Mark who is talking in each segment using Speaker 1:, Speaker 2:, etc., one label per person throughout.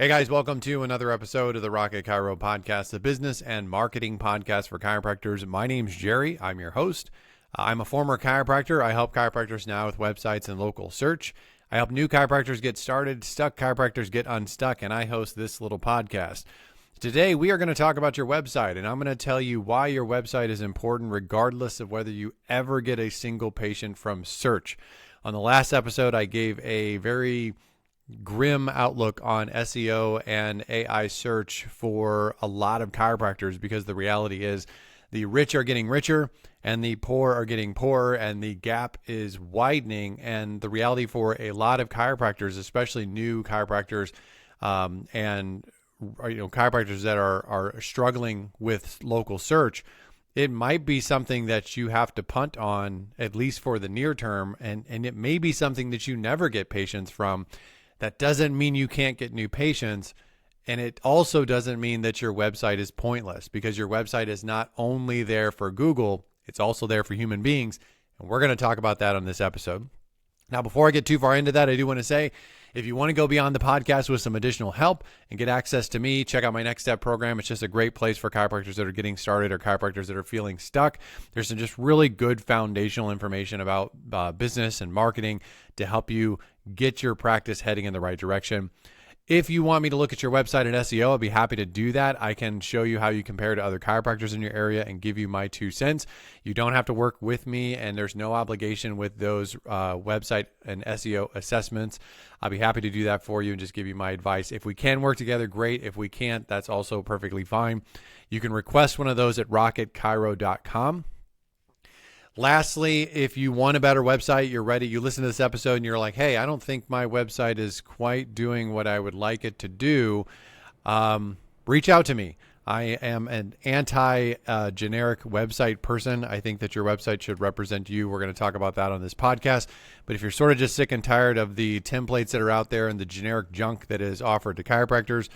Speaker 1: Hey guys, welcome to another episode of the Rocket Chiro podcast, the business and marketing podcast for chiropractors. My name's Jerry. I'm your host. I'm a former chiropractor. I help chiropractors now with websites and local search. I help new chiropractors get started, stuck chiropractors get unstuck, and I host this little podcast. Today, we are going to talk about your website, and I'm going to tell you why your website is important regardless of whether you ever get a single patient from search. On the last episode, I gave a very grim outlook on SEO and AI search for a lot of chiropractors because the reality is the rich are getting richer and the poor are getting poorer and the gap is widening. And the reality for a lot of chiropractors, especially new chiropractors and chiropractors that are struggling with local search, it might be something that you have to punt on at least for the near term, and it may be something that you never get patients from. That doesn't mean you can't get new patients, and it also doesn't mean that your website is pointless, because your website is not only there for Google, it's also there for human beings, and we're going to talk about that on this episode. Now, before I get too far into that, I do want to say, if you want to go beyond the podcast with some additional help and get access to me, check out my Next Step program. It's just a great place for chiropractors that are getting started or chiropractors that are feeling stuck. There's some just really good foundational information about business and marketing to help you get your practice heading in the right direction. If you want me to look at your website and SEO, I'd be happy to do that. I can show you how you compare to other chiropractors in your area and give you my 2 cents. You don't have to work with me, and there's no obligation with those website and SEO assessments. I'll be happy to do that for you and just give you my advice. If we can work together, great. If we can't, that's also perfectly fine. You can request one of those at rocketchiro.com. Lastly, if you want a better website, you're ready, you listen to this episode and you're like, hey, I don't think my website is quite doing what I would like it to do, reach out to me. I am an anti-generic website person. I think that your website should represent you. We're going to talk about that on this podcast. But if you're sort of just sick and tired of the templates that are out there and the generic junk that is offered to chiropractors,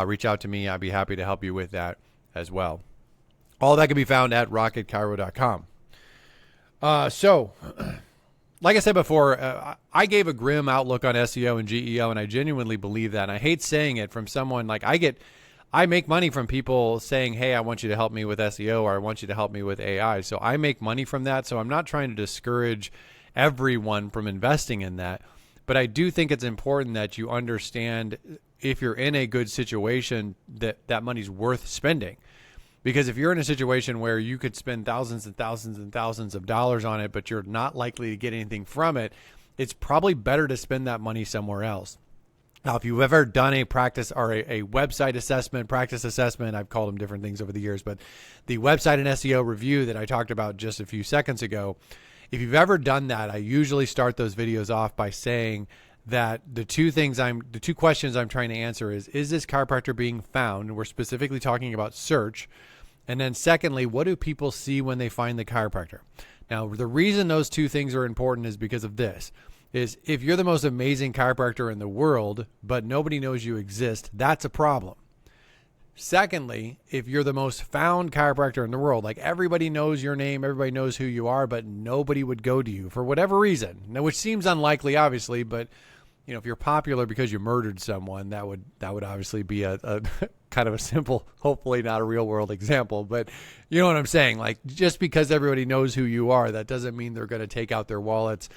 Speaker 1: reach out to me. I'd be happy to help you with that as well. All that can be found at rocketchiro.com. So, like I said before, I gave a grim outlook on SEO and GEO, and I genuinely believe that. And I hate saying it from someone like I make money from people saying, hey, I want you to help me with SEO, or I want you to help me with AI. So I make money from that. So I'm not trying to discourage everyone from investing in that. But I do think it's important that you understand, if you're in a good situation, that money's worth spending. Because if you're in a situation where you could spend thousands and thousands and thousands of dollars on it, but you're not likely to get anything from it, it's probably better to spend that money somewhere else. Now, if you've ever done a practice or a website assessment, practice assessment, I've called them different things over the years, but the website and SEO review that I talked about just a few seconds ago, if you've ever done that, I usually start those videos off by saying that the two questions I'm trying to answer is this chiropractor being found? And we're specifically talking about search. And then secondly, what do people see when they find the chiropractor? Now, the reason those two things are important is because of this. Is if you're the most amazing chiropractor in the world, but nobody knows you exist, that's a problem. Secondly, if you're the most found chiropractor in the world, like everybody knows your name, everybody knows who you are, but nobody would go to you for whatever reason. Now, which seems unlikely, obviously, but if you're popular because you murdered someone, that would obviously be a kind of a simple, hopefully not a real world example, but you know what I'm saying? Like, just because everybody knows who you are, that doesn't mean they're going to take out their wallets,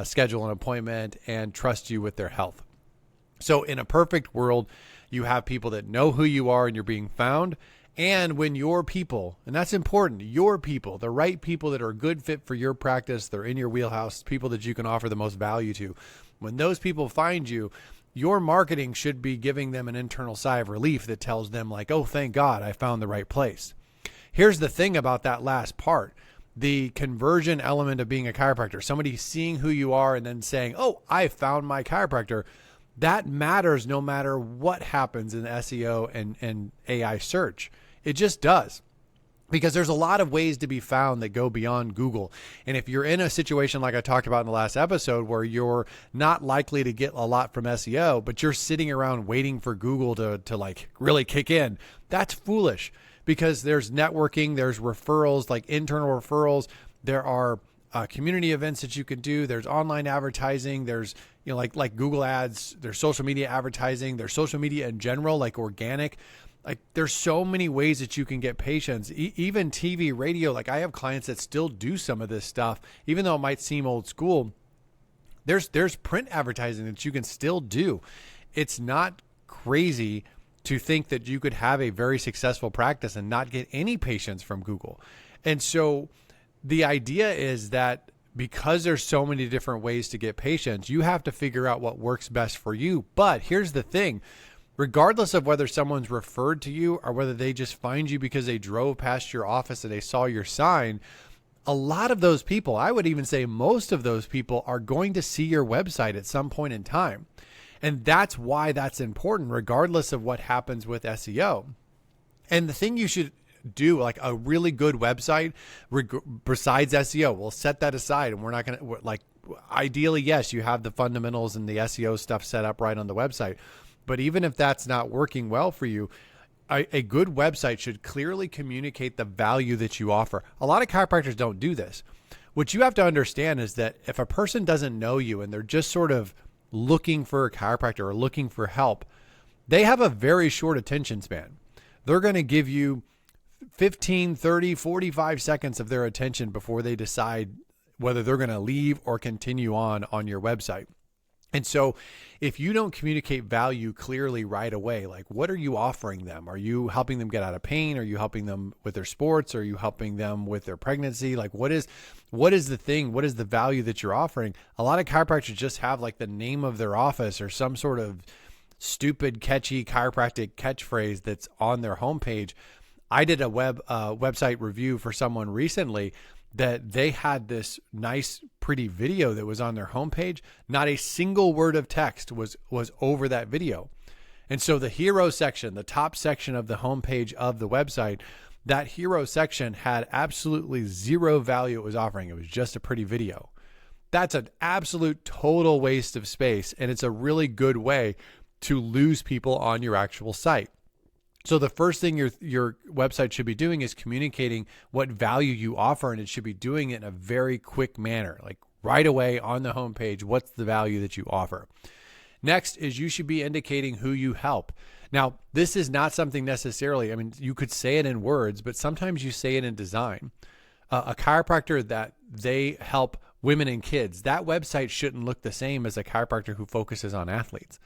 Speaker 1: schedule an appointment, and trust you with their health. So in a perfect world, you have people that know who you are and you're being found. And when your people, and that's important, your people, the right people that are a good fit for your practice, they're in your wheelhouse, people that you can offer the most value to, when those people find you, your marketing should be giving them an internal sigh of relief that tells them like, oh, thank God I found the right place. Here's the thing about that last part, the conversion element of being a chiropractor, somebody seeing who you are and then saying, oh, I found my chiropractor. That matters no matter what happens in SEO and AI search. It just does. Because there's a lot of ways to be found that go beyond Google. And if you're in a situation like I talked about in the last episode where you're not likely to get a lot from SEO, but you're sitting around waiting for Google to like really kick in, that's foolish, because there's networking, there's referrals, like internal referrals. There are community events that you can do. There's online advertising. There's, like Google ads, there's social media advertising, there's social media in general, like organic. Like there's so many ways that you can get patients, even TV, radio. Like I have clients that still do some of this stuff, even though it might seem old school. There's print advertising that you can still do. It's not crazy to think that you could have a very successful practice and not get any patients from Google. And so the idea is that because there's so many different ways to get patients, you have to figure out what works best for you. But here's the thing, regardless of whether someone's referred to you or whether they just find you because they drove past your office and they saw your sign, a lot of those people, I would even say most of those people, are going to see your website at some point in time. And that's why that's important, regardless of what happens with SEO. And the thing you should do, like a really good website, besides SEO, we'll set that aside and we're not going to, ideally, yes, you have the fundamentals and the SEO stuff set up right on the website. But even if that's not working well for you, a good website should clearly communicate the value that you offer. A lot of chiropractors don't do this. What you have to understand is that if a person doesn't know you and they're just sort of looking for a chiropractor or looking for help, they have a very short attention span. They're going to give you 15, 30, 45 seconds of their attention before they decide whether they're going to leave or continue on your website. And so if you don't communicate value clearly right away, like what are you offering them? Are you helping them get out of pain? Are you helping them with their sports? Are you helping them with their pregnancy? Like what is the thing? What is the value that you're offering? A lot of chiropractors just have like the name of their office or some sort of stupid, catchy chiropractic catchphrase that's on their homepage. I did a website review for someone recently that they had this nice, pretty video that was on their homepage. Not a single word of text was over that video. And so the hero section, the top section of the homepage of the website, that hero section had absolutely zero value it was offering. It was just a pretty video. That's an absolute total waste of space. And it's a really good way to lose people on your actual site. So the first thing your website should be doing is communicating what value you offer, and it should be doing it in a very quick manner, like right away on the homepage. What's the value that you offer? Next is you should be indicating who you help. Now, this is not something necessarily, you could say it in words, but sometimes you say it in design. A chiropractor that they help women and kids, that website shouldn't look the same as a chiropractor who focuses on athletes.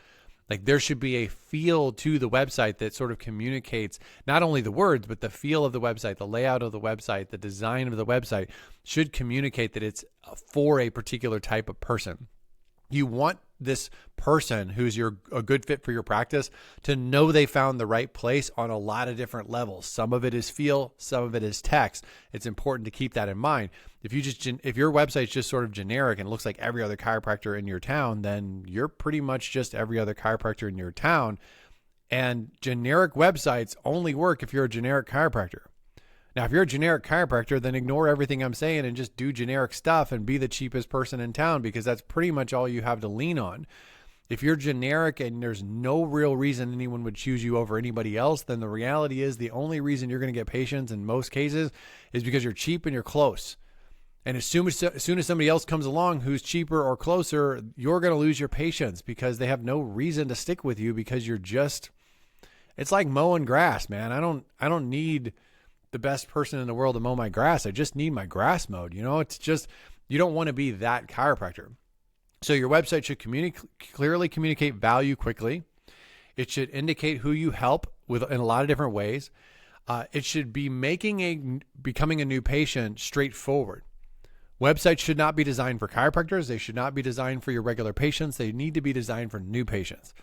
Speaker 1: Like there should be a feel to the website that sort of communicates not only the words, but the feel of the website, the layout of the website, the design of the website should communicate that it's for a particular type of person. You want this person who's a good fit for your practice to know they found the right place on a lot of different levels. Some of it is feel, some of it is text. It's important to keep that in mind. If your website's just sort of generic and looks like every other chiropractor in your town, then you're pretty much just every other chiropractor in your town. And generic websites only work if you're a generic chiropractor. Now, if you're a generic chiropractor, then ignore everything I'm saying and just do generic stuff and be the cheapest person in town, because that's pretty much all you have to lean on. If you're generic and there's no real reason anyone would choose you over anybody else, then the reality is the only reason you're going to get patients in most cases is because you're cheap and you're close. And as soon as somebody else comes along who's cheaper or closer, you're going to lose your patients because they have no reason to stick with you, because it's like mowing grass, man. I don't need the best person in the world to mow my grass. I just need my grass mowed. It's just, you don't want to be that chiropractor. So your website should clearly communicate value quickly. It should indicate who you help in a lot of different ways. It should be becoming a new patient straightforward. Websites should not be designed for chiropractors. They should not be designed for your regular patients. They need to be designed for new patients.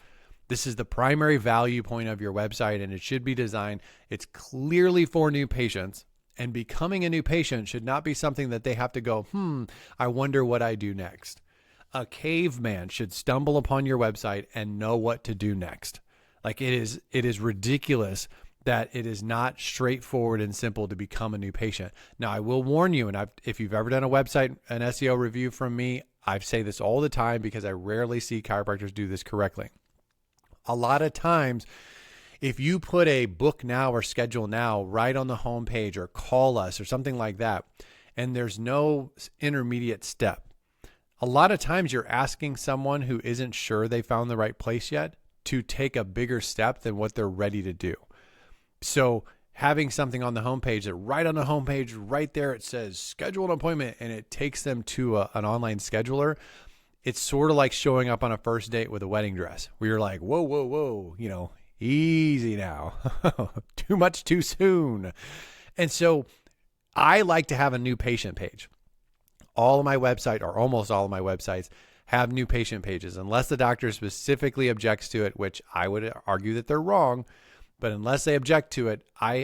Speaker 1: This is the primary value point of your website, and it should be designed. It's clearly for new patients, and becoming a new patient should not be something that they have to go, I wonder what I do next. A caveman should stumble upon your website and know what to do next. Like it is ridiculous that it is not straightforward and simple to become a new patient. Now, I will warn you, and if you've ever done an SEO review from me, I say this all the time because I rarely see chiropractors do this correctly. A lot of times, if you put a book now or schedule now right on the homepage or call us or something like that, and there's no intermediate step. A lot of times you're asking someone who isn't sure they found the right place yet to take a bigger step than what they're ready to do. So having something on the homepage that right on the homepage, right there, it says schedule an appointment and it takes them to an online scheduler. It's sort of like showing up on a first date with a wedding dress where you're like, whoa, whoa, whoa, easy now, too much too soon. And so I like to have a new patient page. All of my website, or almost all of my websites, have new patient pages, unless the doctor specifically objects to it, which I would argue that they're wrong. But unless they object to it,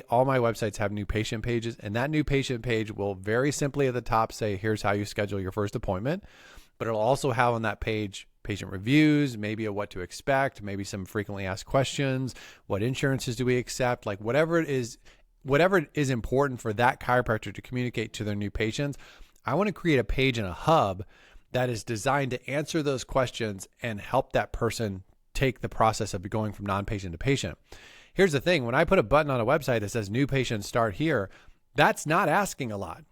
Speaker 1: all my websites have new patient pages, and that new patient page will very simply at the top say, here's how you schedule your first appointment. But it'll also have on that page patient reviews, maybe a what to expect, maybe some frequently asked questions, what insurances do we accept, like whatever it is important for that chiropractor to communicate to their new patients. I want to create a page and a hub that is designed to answer those questions and help that person take the process of going from non-patient to patient. Here's the thing. When I put a button on a website that says new patients start here, that's not asking a lot.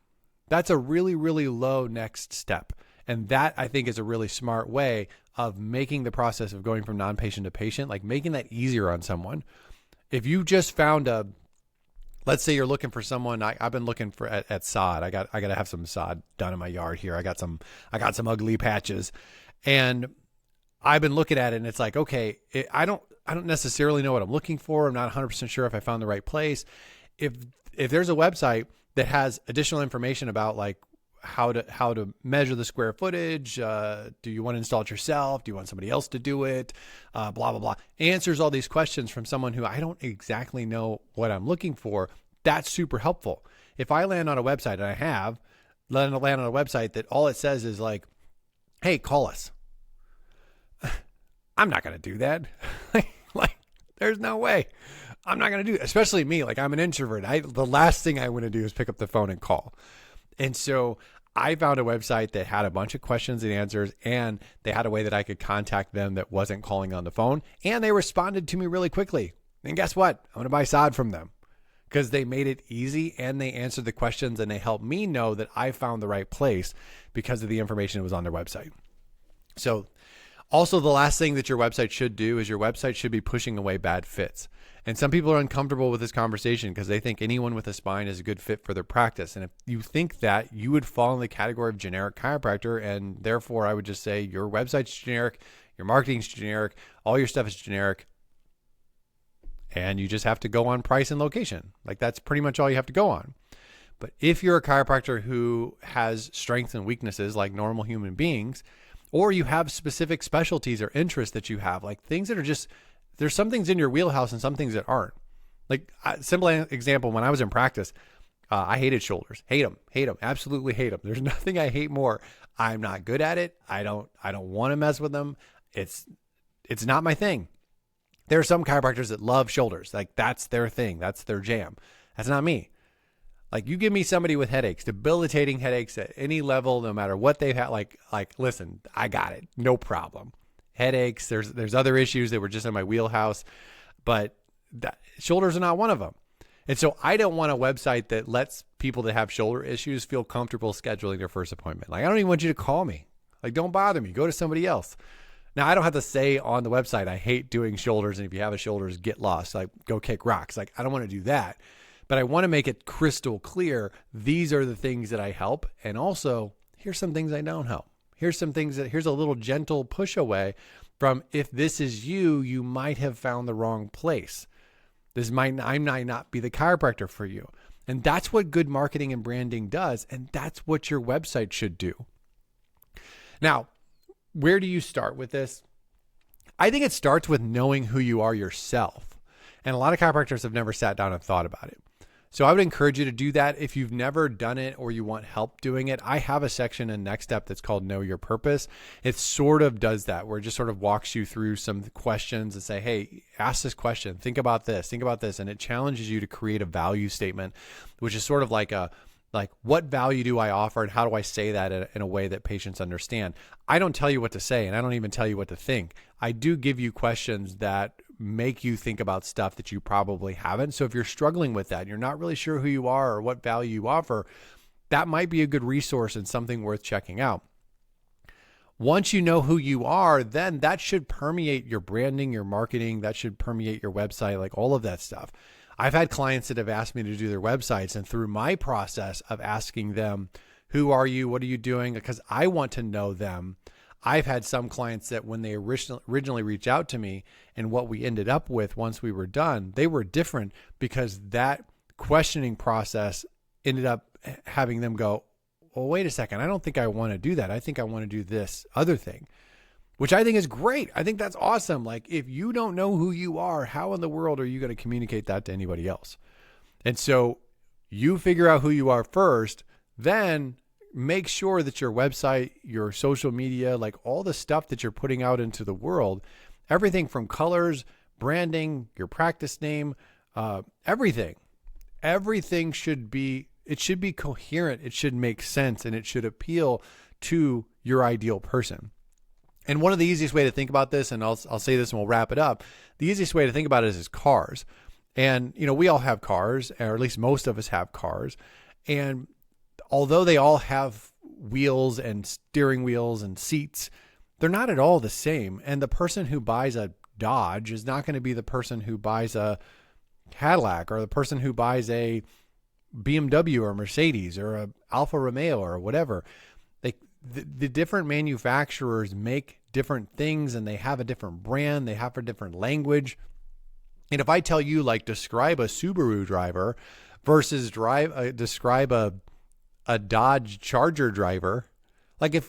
Speaker 1: That's a really, really low next step. And that, I think, is a really smart way of making the process of going from non-patient to patient, like making that easier on someone. If you just found let's say you're looking for someone. I've been looking for at sod. I got to have some sod done in my yard here. I got some ugly patches, and I've been looking at it, and it's like, okay, I don't necessarily know what I'm looking for. I'm not 100% sure if I found the right place. If there's a website that has additional information about like how to measure the square footage, do you want to install it yourself? Do you want somebody else to do it? Blah, blah, blah. Answers all these questions from someone who I don't exactly know what I'm looking for. That's super helpful. If I land on a website, and I have land on a website that all it says is like, hey, call us. I'm not going to do that. Like, there's no way. I'm not going to do it. Especially me. Like, I'm an introvert. The last thing I want to do is pick up the phone and call. And so I found a website that had a bunch of questions and answers, and they had a way that I could contact them that wasn't calling on the phone. And they responded to me really quickly. And guess what? I'm going to buy sod from them because they made it easy and they answered the questions and they helped me know that I found the right place because of the information that was on their website. So also, the last thing that your website should do is your website should be pushing away bad fits. And some people are uncomfortable with this conversation because they think anyone with a spine is a good fit for their practice. And if you think that, you would fall in the category of generic chiropractor. And therefore, I would just say your website's generic, your marketing's generic, all your stuff is generic. And you just have to go on price and location. Like, that's pretty much all you have to go on. But if you're a chiropractor who has strengths and weaknesses like normal human beings, or you have specific specialties or interests that you have, like things that are just, there's some things in your wheelhouse and some things that aren't. Like, simple example, when I was in practice, I hated shoulders. Hate them, absolutely hate them. There's nothing I hate more. I'm not good at it. I don't want to mess with them. It's not my thing. There are some chiropractors that love shoulders. Like, that's their thing. That's their jam. That's not me. Like, you give me somebody with headaches, debilitating headaches at any level, no matter what they've had, like, listen, I got it. No problem. Headaches, there's other issues that were just in my wheelhouse, but shoulders are not one of them. And so I don't want a website that lets people that have shoulder issues feel comfortable scheduling their first appointment. Like, I don't even want you to call me. Like, don't bother me. Go to somebody else. Now, I don't have to say on the website, I hate doing shoulders, and if you have a shoulders, get lost. Like, go kick rocks. Like, I don't want to do that. But I want to make it crystal clear. These are the things that I help. And also, here's some things I don't help. Here's some things here's a little gentle push away from, if this is you, you might have found the wrong place. I might not be the chiropractor for you. And that's what good marketing and branding does. And that's what your website should do. Now, where do you start with this? I think it starts with knowing who you are yourself. And a lot of chiropractors have never sat down and thought about it. So I would encourage you to do that. If you've never done it or you want help doing it, I have a section in Next Step that's called Know Your Purpose. It sort of does that, where it just sort of walks you through some questions and say, hey, ask this question, think about this. And it challenges you to create a value statement, which is sort of like what value do I offer and how do I say that in a way that patients understand? I don't tell you what to say, and I don't even tell you what to think. I do give you questions that make you think about stuff that you probably haven't. So if you're struggling with that, you're not really sure who you are or what value you offer, that might be a good resource and something worth checking out. Once you know who you are, then that should permeate your branding, your marketing, that should permeate your website, like all of that stuff. I've had clients that have asked me to do their websites, and through my process of asking them, who are you? What are you doing? Because I want to know them. I've had some clients that when they originally reached out to me and what we ended up with once we were done, they were different because that questioning process ended up having them go, well, wait a second, I don't think I want to do that. I think I want to do this other thing, which I think is great. I think that's awesome. Like, if you don't know who you are, how in the world are you going to communicate that to anybody else? And so you figure out who you are first, then make sure that your website, your social media, like all the stuff that you're putting out into the world, everything from colors, branding, your practice name, everything should be coherent. It should make sense, and it should appeal to your ideal person. And one of the easiest way to think about this, and I'll say this and we'll wrap it up. The easiest way to think about it is cars. And, we all have cars, or at least most of us have cars. And although they all have wheels and steering wheels and seats, they're not at all the same. And the person who buys a Dodge is not going to be the person who buys a Cadillac, or the person who buys a BMW or Mercedes or a Alfa Romeo or whatever. The different manufacturers make different things, and they have a different brand. They have a different language. And if I tell you, like, describe a Subaru driver versus describe a Dodge Charger driver, like,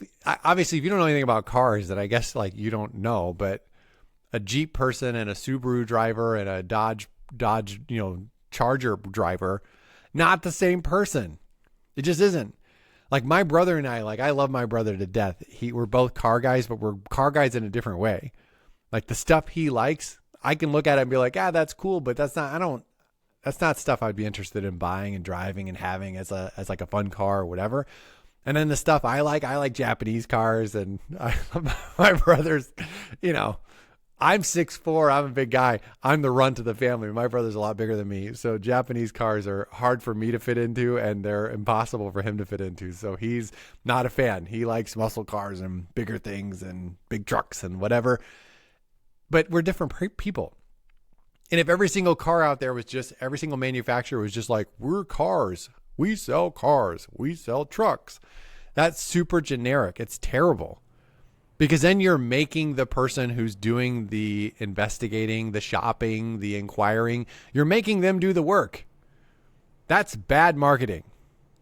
Speaker 1: obviously if you don't know anything about cars, then I guess like you don't know, but a Jeep person and a Subaru driver and a Dodge Charger driver, not the same person. It just isn't. Like, my brother and I love my brother to death. We're both car guys, but we're car guys in a different way. Like, the stuff he likes, I can look at it and be like, that's cool, but that's not stuff I'd be interested in buying and driving and having as like a fun car or whatever. And then the stuff I like Japanese cars, and my brother's, I'm 6'4", I'm a big guy. I'm the runt of the family. My brother's a lot bigger than me. So Japanese cars are hard for me to fit into, and they're impossible for him to fit into. So he's not a fan. He likes muscle cars and bigger things and big trucks and whatever. But we're different people. And if every single car out there every single manufacturer was just like, we're cars, we sell trucks, that's super generic. It's terrible. Because then you're making the person who's doing the investigating, the shopping, the inquiring, you're making them do the work. That's bad marketing.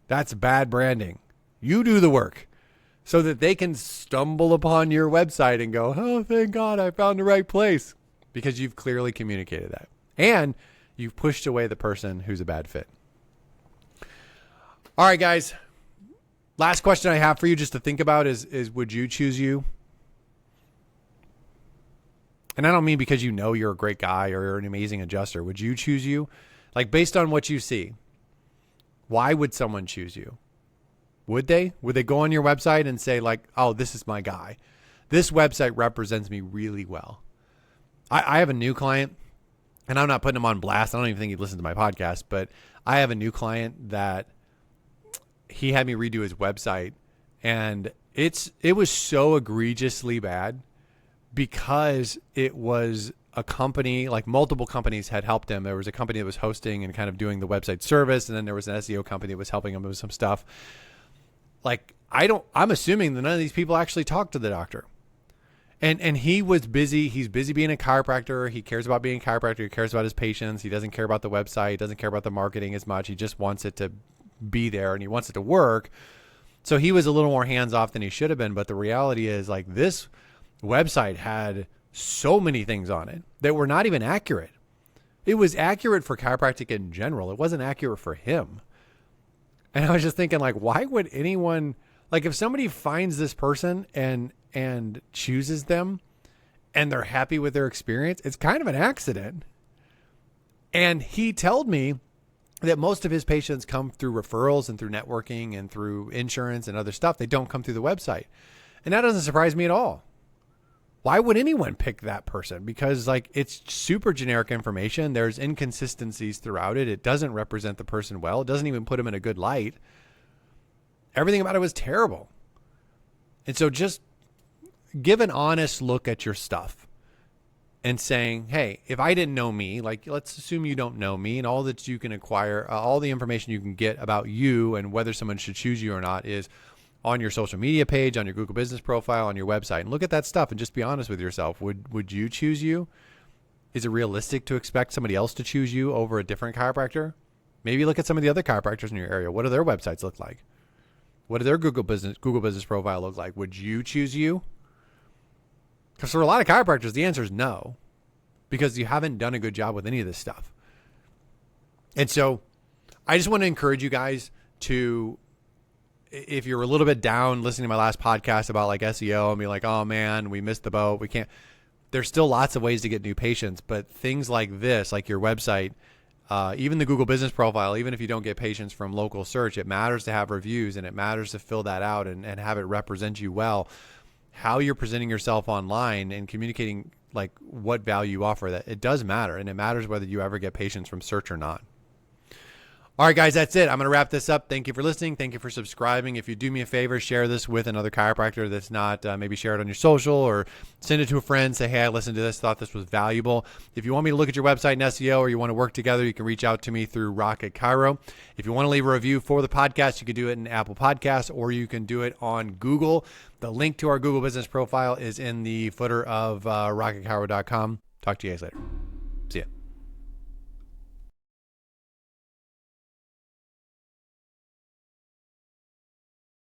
Speaker 1: That's bad branding. You do the work so that they can stumble upon your website and go, oh, thank God I found the right place, because you've clearly communicated that. And you've pushed away the person who's a bad fit. All right, guys. Last question I have for you just to think about is would you choose you? And I don't mean because you're a great guy or you're an amazing adjuster. Would you choose you? Like, based on what you see, why would someone choose you? Would they? Would they go on your website and say, like, oh, this is my guy. This website represents me really well. I have a new client, and I'm not putting him on blast. I don't even think he listens to my podcast, but I have a new client that he had me redo his website, and it was so egregiously bad, because it was a company, like multiple companies had helped him. There was a company that was hosting and kind of doing the website service. And then there was an SEO company that was helping him with some stuff. Like, I'm assuming that none of these people actually talked to the doctor. And he was busy. He's busy being a chiropractor. He cares about being a chiropractor. He cares about his patients. He doesn't care about the website. He doesn't care about the marketing as much. He just wants it to be there, and he wants it to work. So he was a little more hands off than he should have been. But the reality is, like, this website had so many things on it that were not even accurate. It was accurate for chiropractic in general. It wasn't accurate for him. And I was just thinking, like, why would anyone, like, if somebody finds this person and chooses them and they're happy with their experience, it's kind of an accident. And he told me that most of his patients come through referrals and through networking and through insurance and other stuff. They don't come through the website. And that doesn't surprise me at all. Why would anyone pick that person? Because, like, it's super generic information. There's inconsistencies throughout it. It doesn't represent the person well. It doesn't even put them in a good light. Everything about it was terrible. And so just give an honest look at your stuff and saying, hey, if I didn't know me, like let's assume you don't know me, and all that you can acquire, all the information you can get about you and whether someone should choose you or not is on your social media page, on your Google business profile, on your website, and look at that stuff and just be honest with yourself. Would you choose you? Is it realistic to expect somebody else to choose you over a different chiropractor? Maybe look at some of the other chiropractors in your area. What do their websites look like? What do their Google business profile look like? Would you choose you? Because for a lot of chiropractors, the answer is no, because you haven't done a good job with any of this stuff. And so I just want to encourage you guys to, if you're a little bit down listening to my last podcast about like SEO and be like, oh man, we missed the boat. We can't, there's still lots of ways to get new patients, but things like this, like your website, even the Google business profile, even if you don't get patients from local search, it matters to have reviews and it matters to fill that out and have it represent you well. How you're presenting yourself online and communicating like what value you offer, that it does matter. And it matters whether you ever get patients from search or not. All right, guys, that's it. I'm going to wrap this up. Thank you for listening. Thank you for subscribing. If you do me a favor, share this with another chiropractor that's not, maybe share it on your social or send it to a friend. Say, hey, I listened to this, thought this was valuable. If you want me to look at your website and SEO or you want to work together, you can reach out to me through Rocket Chiro. If you want to leave a review for the podcast, you can do it in Apple Podcasts or you can do it on Google. The link to our Google business profile is in the footer of rocketchiro.com. Talk to you guys later. See ya.